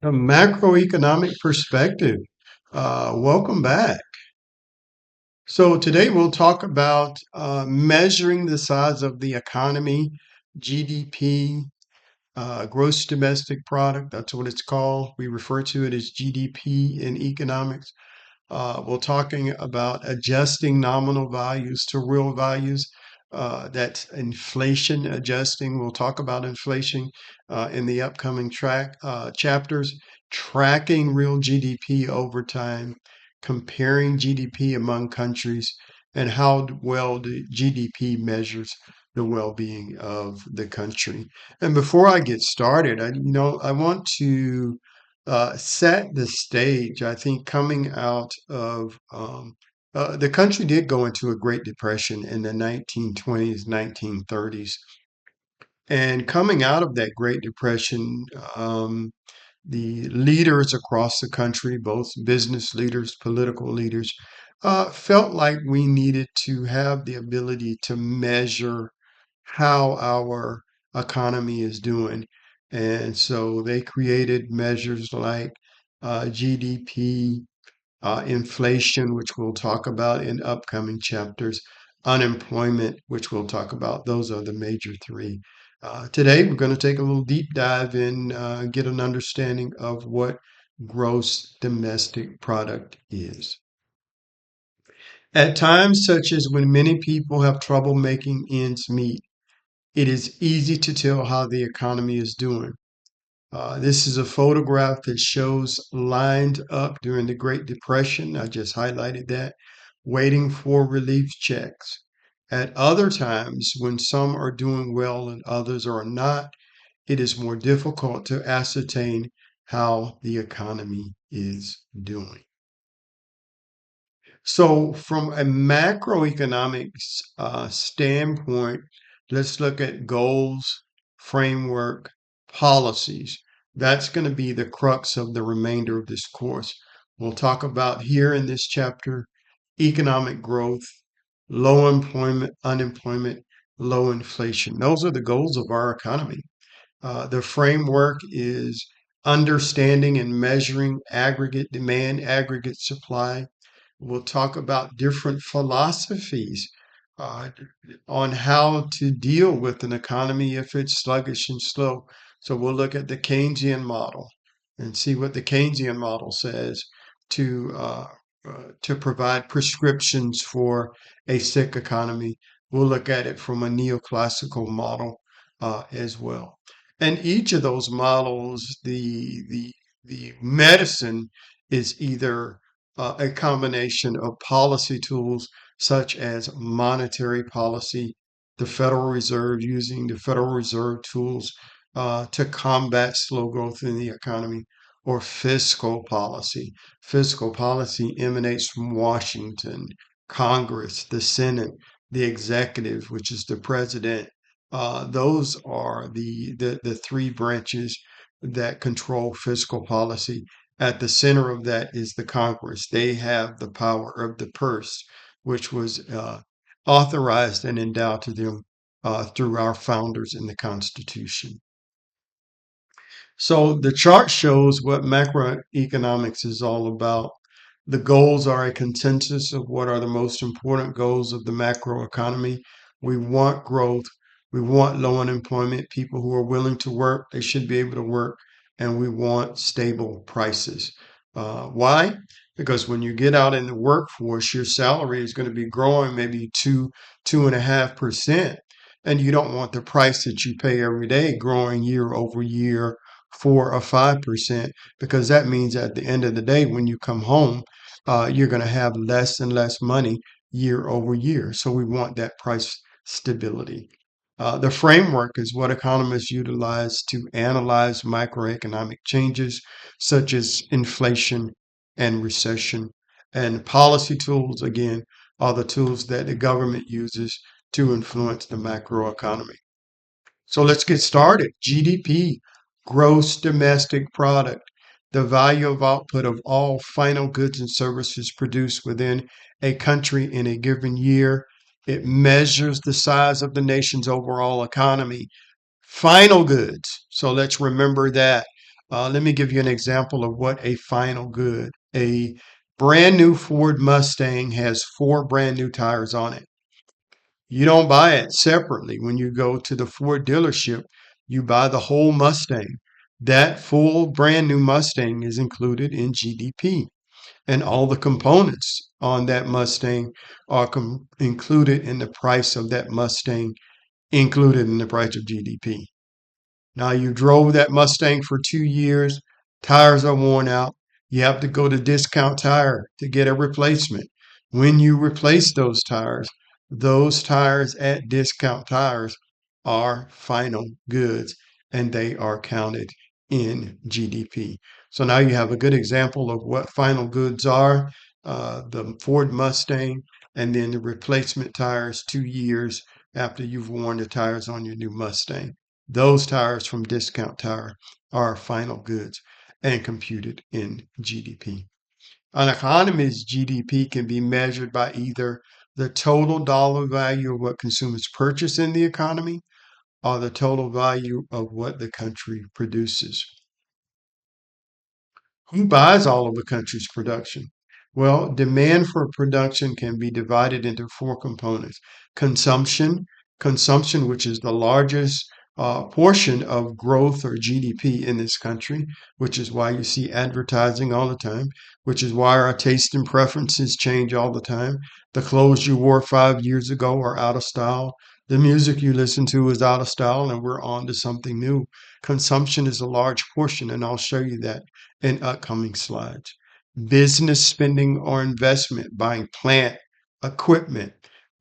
A macroeconomic perspective. Welcome back. So today we'll talk about measuring the size of the economy, GDP, gross domestic product. That's what it's called. We refer to it as GDP in economics. We're talking about adjusting nominal values to real values. That's inflation adjusting. We'll talk about inflation in the upcoming chapters. Tracking real GDP over time, comparing GDP among countries, and how well the GDP measures the well-being of the country. And before I get started, I want to set the stage. I think coming out of the country did go into a Great Depression in the 1920s, 1930s. And coming out of that Great Depression, the leaders across the country, both business leaders, political leaders, felt like we needed to have the ability to measure how our economy is doing. And so they created measures like GDP, inflation, which we'll talk about in upcoming chapters, unemployment, which we'll talk about. Those are the major three. Today, we're going to take a little deep dive and get an understanding of what gross domestic product is. At times, such as when many people have trouble making ends meet, it is easy to tell how the economy is doing. This is a photograph that shows lined up during the Great Depression. I just highlighted that, waiting for relief checks. At other times, when some are doing well and others are not, it is more difficult to ascertain how the economy is doing. So, from a macroeconomics standpoint, let's look at goals, framework, policies. That's going to be the crux of the remainder of this course. We'll talk about here in this chapter economic growth, low employment, unemployment, low inflation. Those are the goals of our economy. The framework is understanding and measuring aggregate demand, aggregate supply. We'll talk about different philosophies uh, on how to deal with an economy if it's sluggish and slow. So we'll look at the Keynesian model and see what the Keynesian model says to to provide prescriptions for a sick economy. We'll look at it from a neoclassical model as well. And each of those models, the medicine is either a combination of policy tools such as monetary policy, the Federal Reserve using the Federal Reserve tools to combat slow growth in the economy, or fiscal policy. Fiscal policy emanates from Washington, Congress, the Senate, the executive, which is the president. Those are the three branches that control fiscal policy. At the center of that is the Congress. They have the power of the purse, which was authorized and endowed to them through our founders in the Constitution. So the chart shows what macroeconomics is all about. The goals are a consensus of what are the most important goals of the macroeconomy. We want growth. We want low unemployment, people who are willing to work, they should be able to work, and we want stable prices. Why? Because when you get out in the workforce, your salary is going to be growing maybe 2.5%. And you don't want the price that you pay every day growing year over year 4 or 5%, because that means at the end of the day, when you come home, you're going to have less and less money year over year. So we want that price stability. The framework is what economists utilize to analyze macroeconomic changes such as inflation and recession. And policy tools, again, are the tools that the government uses to influence the macroeconomy. So let's get started. GDP, gross domestic product, the value of output of all final goods and services produced within a country in a given year. It measures the size of the nation's overall economy. Final goods. So let's remember that. Let me give you an example of what a final good. A brand new Ford Mustang has four brand new tires on it. You don't buy it separately. When you go to the Ford dealership, you buy the whole Mustang. That full brand new Mustang is included in GDP, and all the components on that Mustang are included in the price of that Mustang, included in the price of GDP. Now you drove that Mustang for 2 years, tires are worn out. You have to go to Discount Tire to get a replacement. When you replace those tires at Discount Tires are final goods and they are counted in GDP. So now you have a good example of what final goods are, the Ford Mustang, and then the replacement tires 2 years after you've worn the tires on your new Mustang. Those tires from Discount Tire are final goods and computed in GDP. An economy's GDP can be measured by either the total dollar value of what consumers purchase in the economy or the total value of what the country produces. Who buys all of the country's production? Well, demand for production can be divided into four components. Consumption, consumption, which is the largest portion of growth or GDP in this country, which is why you see advertising all the time, which is why our taste and preferences change all the time. The clothes you wore 5 years ago are out of style. The music you listen to is out of style, and we're on to something new. Consumption is a large portion, and I'll show you that in upcoming slides. Business spending or investment, buying plant, equipment,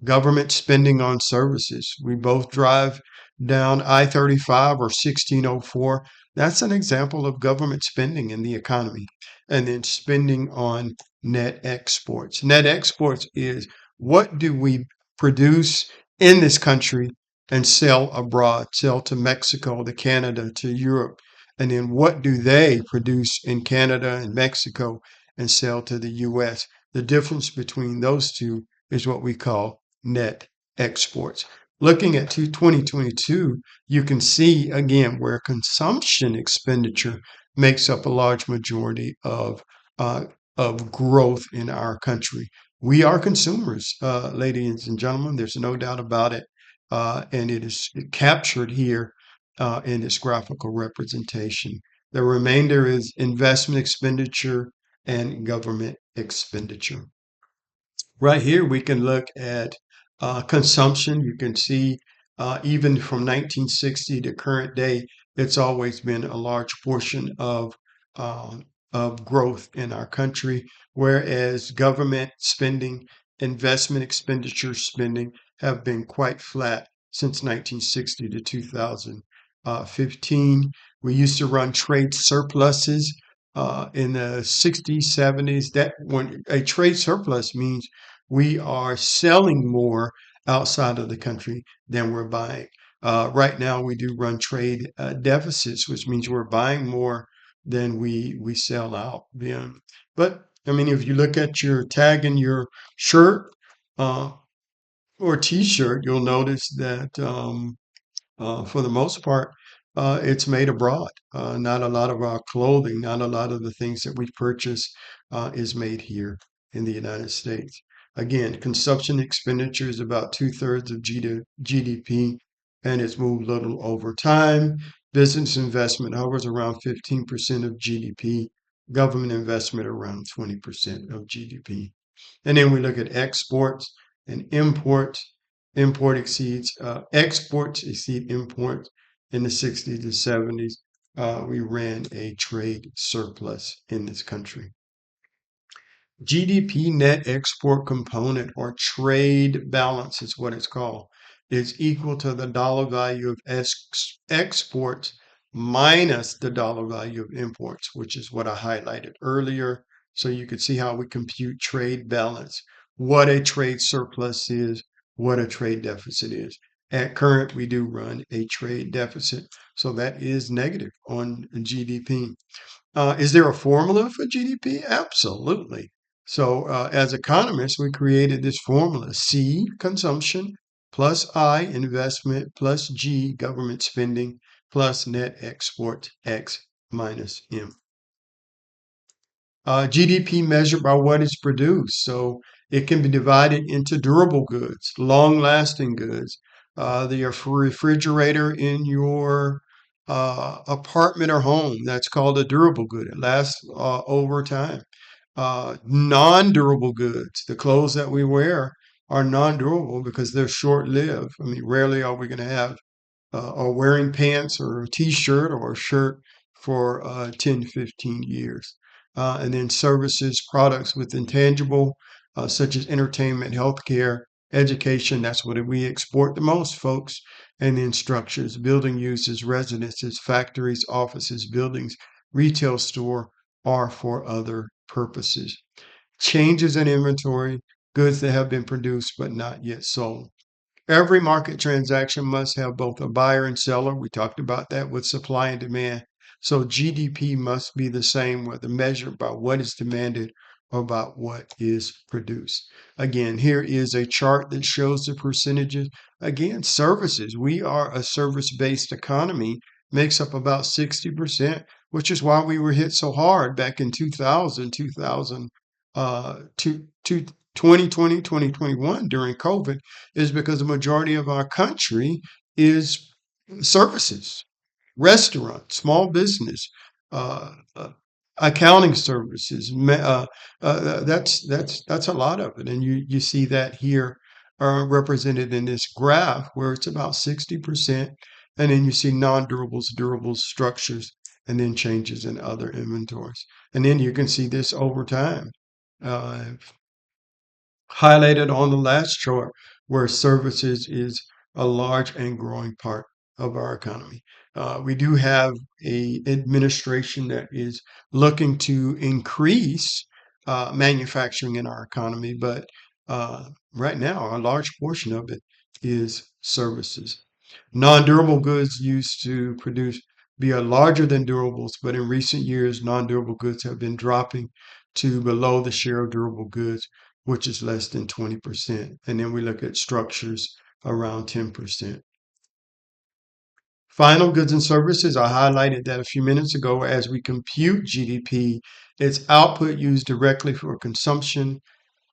government spending on services. We both drive down I-35 or 1604. That's an example of government spending in the economy. And then spending on net exports. Net exports is what do we produce in this country and sell abroad, sell to Mexico, to Canada, to Europe. And then what do they produce in Canada and Mexico and sell to the US? The difference between those two is what we call net exports. Looking at 2022, you can see again where consumption expenditure makes up a large majority of growth in our country. We are consumers, ladies and gentlemen. There's no doubt about it, and it is captured here in this graphical representation. The remainder is investment expenditure and government expenditure. Right here, we can look at consumption. You can see even from 1960 to current day, it's always been a large portion uh, of growth in our country, whereas government spending, investment expenditure spending have been quite flat since 1960 to 2015. We used to run trade surpluses in the 60s, 70s. That when a trade surplus means we are selling more outside of the country than we're buying. Right now, we do run trade deficits, which means we're buying more than we sell out. Yeah. But I mean, if you look at your tag in your shirt uh, or T-shirt, you'll notice that for the most part, it's made abroad. Not a lot of our clothing, not a lot of the things that we purchase is made here in the United States. Again, consumption expenditure is about two-thirds of GDP, and it's moved little over time. Business investment hovers around 15% of GDP, government investment around 20% of GDP. And then we look at exports and imports. Exports exceed imports in the 60s to 70s. We ran a trade surplus in this country. GDP net export component or trade balance is what it's called, is equal to the dollar value of exports minus the dollar value of imports, which is what I highlighted earlier. So you can see how we compute trade balance, what a trade surplus is, what a trade deficit is. At current, we do run a trade deficit, so that is negative on GDP. Is there a formula for GDP? Absolutely. So, as economists, we created this formula: C, consumption, plus I, investment, plus G, government spending, plus net export, X, minus M. GDP measured by what is produced. So it can be divided into durable goods, long lasting goods. The refrigerator in your apartment or home, that's called a durable good. It lasts over time. Non durable goods, the clothes that we wear, are non durable because they're short lived. I mean, rarely are we going to have or wearing pants or a t-shirt or a shirt for 10 to 15 years. And then services, products with intangible, such as entertainment, healthcare, education. That's what we export the most, folks. And then structures, building uses, residences, factories, offices, buildings, retail store, are for other purposes. Changes in inventory, goods that have been produced but not yet sold. Every market transaction must have both a buyer and seller. We talked about that with supply and demand. So GDP must be the same, whether measured by what is demanded or about what is produced. Again, here is a chart that shows the percentages. Again, services. We are a service-based economy, makes up about 60%, which is why we were hit so hard back in 2000, 2000, 2020, 2021 during COVID, is because the majority of our country is services, restaurants, small business, uh, uh, accounting services. That's a lot of it, and you see that here represented in this graph where it's about 60%, and then you see non-durables, durables, structures, and then changes in other inventories, and then you can see this over time. Uh, Highlighted on the last chart, where services is a large and growing part of our economy. We do have a administration that is looking to increase manufacturing in our economy, but right now a large portion of it is services. Non-durable goods used to produce be a larger than durables, but in recent years, non-durable goods have been dropping to below the share of durable goods, which is less than 20%. And then we look at structures around 10%. Final goods and services, I highlighted that a few minutes ago. As we compute GDP, it's output used directly for consumption,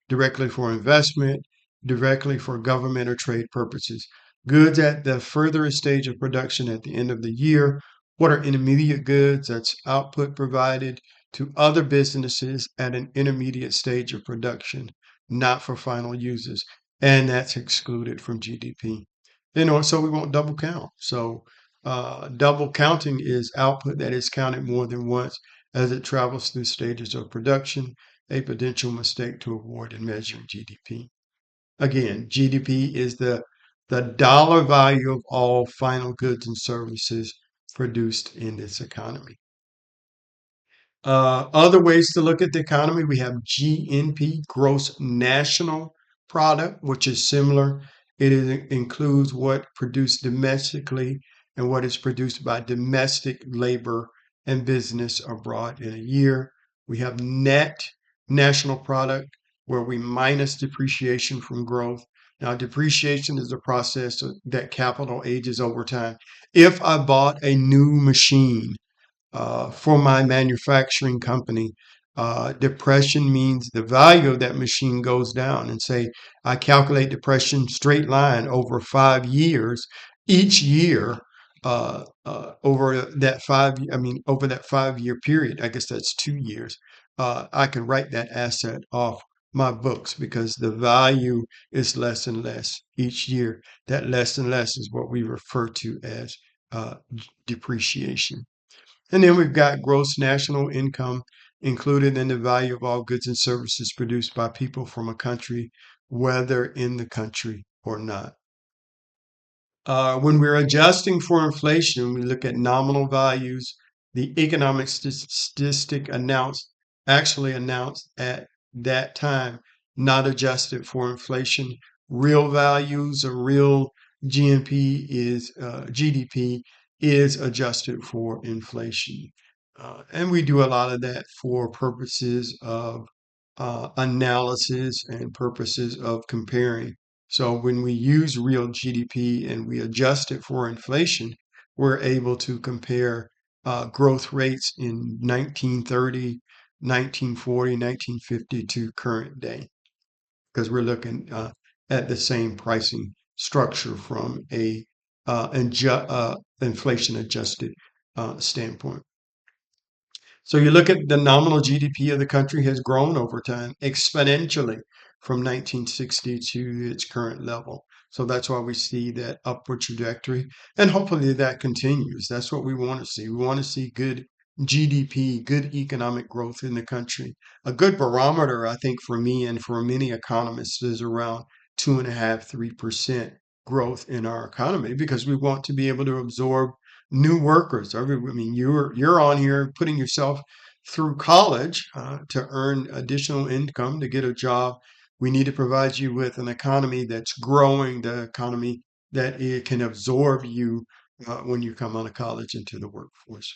directly for investment, directly for government or trade purposes. Goods at the furthest stage of production at the end of the year. What are intermediate goods? That's output provided to other businesses at an intermediate stage of production, not for final uses. And that's excluded from GDP. So we won't double count. So double counting is output that is counted more than once as it travels through stages of production, a potential mistake to avoid in measuring GDP. Again, GDP is the dollar value of all final goods and services produced in this economy. Other ways to look at the economy, we have GNP, gross national product, which is similar. Includes what produced domestically and what is produced by domestic labor and business abroad in a year. We have net national product, where we minus depreciation from growth. Now, depreciation is a process that capital ages over time. If I bought a new machine for my manufacturing company. Depression means the value of that machine goes down. And say I calculate depression straight line over 5 years, each year over that over that 5 year period. I guess that's 2 years. I can write that asset off my books because the value is less and less each year. That less and less is what we refer to as depreciation. And then we've got gross national income included in the value of all goods and services produced by people from a country, whether in the country or not. When we're adjusting for inflation, we look at nominal values. The economic statistic actually announced at that time, not adjusted for inflation. Real values or real GDP is adjusted for inflation. And we do a lot of that for purposes of analysis and purposes of comparing. So when we use real GDP and we adjust it for inflation, we're able to compare growth rates in 1930, 1940, 1950 to current day, because we're looking at the same pricing structure from a inflation adjusted standpoint. So you look at the nominal GDP of the country has grown over time exponentially from 1960 to its current level. So that's why we see that upward trajectory, and hopefully that continues. That's what we want to see. We want to see good GDP, good economic growth in the country. A good barometer, I think, for me and for many economists is around 2.5, 3% growth in our economy, because we want to be able to absorb new workers. I mean, you're on here putting yourself through college to earn additional income to get a job. We need to provide you with an economy that's growing, the economy that it can absorb you when you come out of college into the workforce.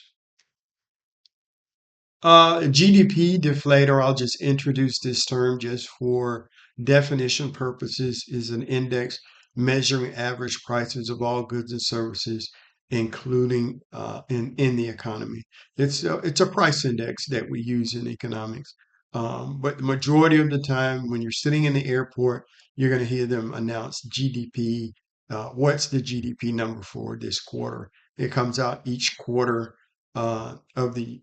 GDP deflator, I'll just introduce this term just for definition purposes, is an index measuring average prices of all goods and services, including in the economy. It's a price index that we use in economics. But the majority of the time, when you're sitting in the airport, you're going to hear them announce GDP. What's the GDP number for this quarter? It comes out each quarter of the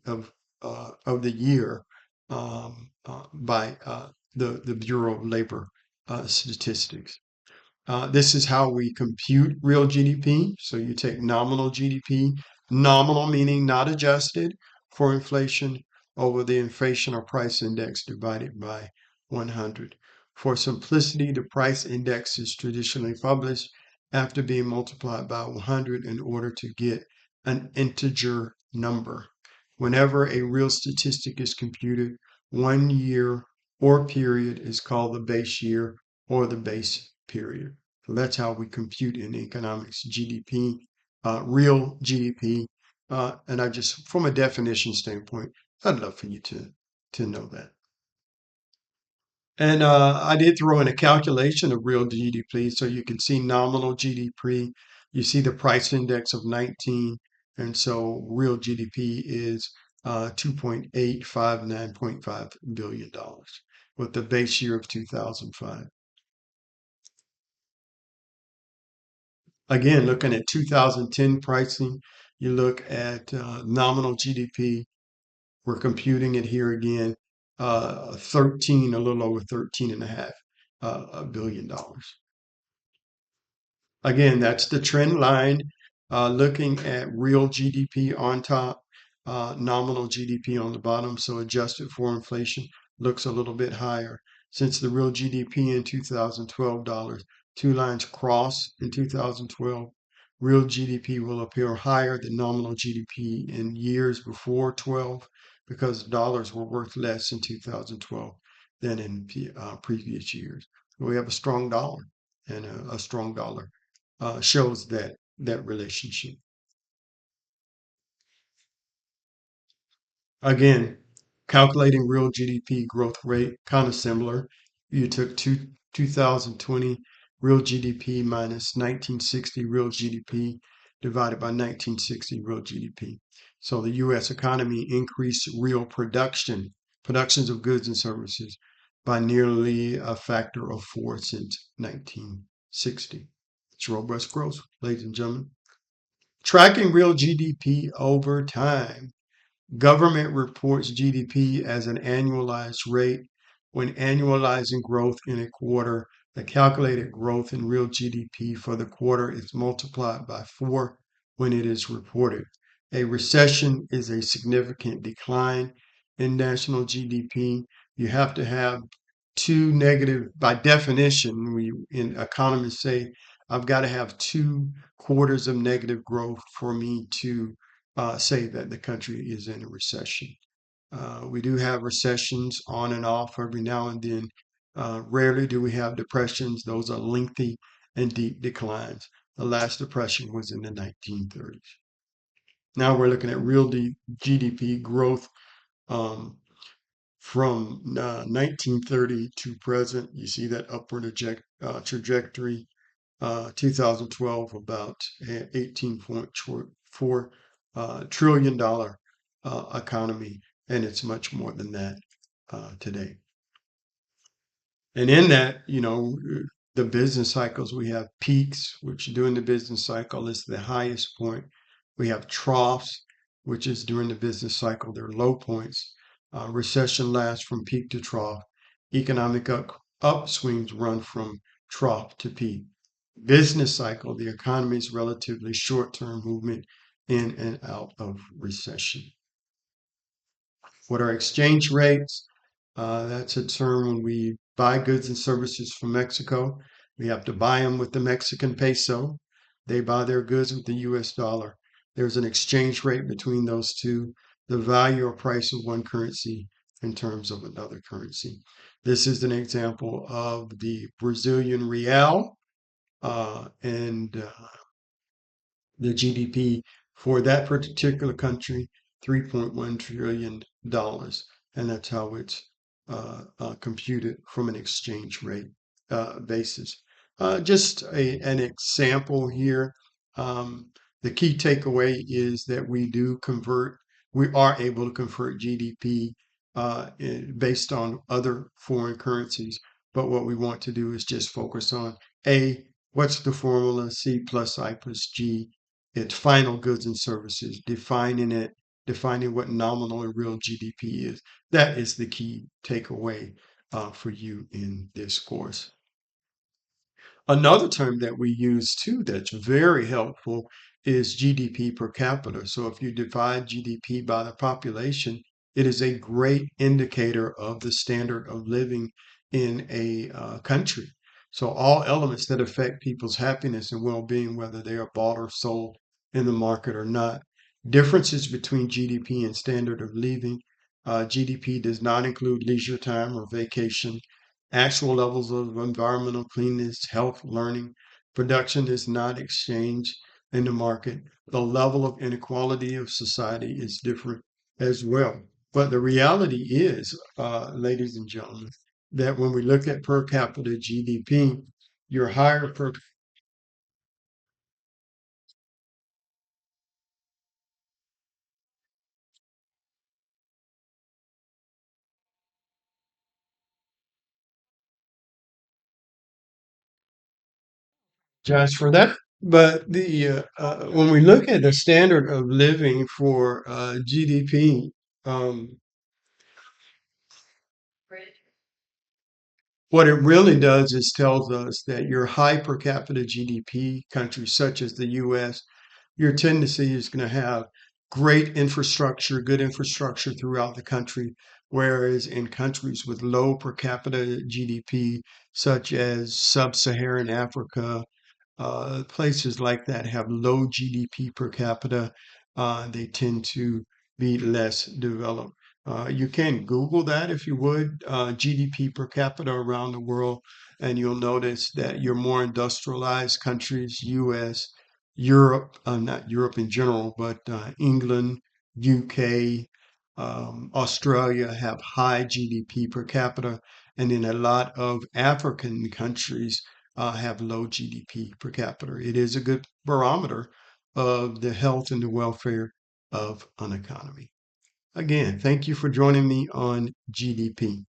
year by the Bureau of Labor Statistics. This is how we compute real GDP. So you take nominal GDP, nominal meaning not adjusted for inflation, over the inflation or price index divided by 100. For simplicity, the price index is traditionally published after being multiplied by 100 in order to get an integer number. Whenever a real statistic is computed, 1 year or period is called the base year or the base period. So that's how we compute in economics GDP, real GDP. And I just, from a definition standpoint, I'd love for you to know that. And I did throw in a calculation of real GDP, so you can see nominal GDP. You see the price index of 19, and so real GDP is $2.859.5 billion with the base year of 2005. Again, looking at 2010 pricing, you look at nominal GDP. We're computing it here again, 13, a little over 13 and a half billion dollars. Again, that's the trend line. Looking at real GDP on top, nominal GDP on the bottom, so adjusted for inflation looks a little bit higher. Since the real GDP in 2012 dollars, two lines cross in 2012, real GDP will appear higher than nominal GDP in years before 12, because dollars were worth less in 2012 than in previous years. We have a strong dollar, and a strong dollar shows that relationship. Again, calculating real GDP growth rate, kind of similar. You took 2020 real GDP minus 1960 real GDP divided by 1960 real GDP. So the U.S. economy increased real productions of goods and services, by nearly a factor of 4 since 1960. It's robust growth, ladies and gentlemen. Tracking real GDP over time. Government reports GDP as an annualized rate. When annualizing growth in a quarter, the calculated growth in real GDP for the quarter is multiplied by 4 when it is reported. A recession is a significant decline in national GDP. You have to have two negative, by definition, we in economists say, I've got to have 2 quarters of negative growth for me to say that the country is in a recession. We do have recessions on and off every now and then. Rarely do we have depressions. Those are lengthy and deep declines. The last depression was in the 1930s. Now we're looking at real GDP growth from 1930 to present. You see that upward trajectory. 2012 about 18.4 trillion-dollar economy, and it's much more than that today. And in that, the business cycles, we have peaks, which during the business cycle is the highest point. We have troughs, which is during the business cycle, there are low points. Recession lasts from peak to trough. Economic upswings run from trough to peak. Business cycle, the economy is relatively short-term movement in and out of recession. What are exchange rates? That's a term when we buy goods and services from Mexico. We have to buy them with the Mexican peso. They buy their goods with the US dollar. There's an exchange rate between those two, the value or price of one currency in terms of another currency. This is an example of the Brazilian real and the GDP for that particular country, $3.1 trillion. And that's how it's computed from an exchange rate basis. Just an example here. Um, the key takeaway is that we are able to convert GDP based on other foreign currencies. But what we want to do is just focus on A, what's the formula? C plus I plus G. It's final goods and services, defining it, defining what nominal and real GDP is. That is the key takeaway for you in this course. Another term that we use too that's very helpful is GDP per capita. So if you divide GDP by the population, it is a great indicator of the standard of living in a country. So all elements that affect people's happiness and well-being, whether they are bought or sold in the market or not. Differences between GDP and standard of living. GDP does not include leisure time or vacation. Actual levels of environmental cleanness, health, learning, production is not exchanged in the market. The level of inequality of society is different as well. But the reality is, ladies and gentlemen, that when we look at per capita GDP, your higher per judge for that. But the when we look at the standard of living for GDP, um, what it really does is tells us that your high per capita GDP countries such as the US, your tendency is going to have great infrastructure, good infrastructure throughout the country. Whereas in countries with low per capita GDP, such as sub-Saharan Africa, places like that have low GDP per capita. They tend to be less developed. You can Google that if you would, GDP per capita around the world, and you'll notice that your more industrialized countries, US, Europe, not Europe in general, but England, UK, Australia have high GDP per capita, and in a lot of African countries, have low GDP per capita. It is a good barometer of the health and the welfare of an economy. Again, thank you for joining me on GDP.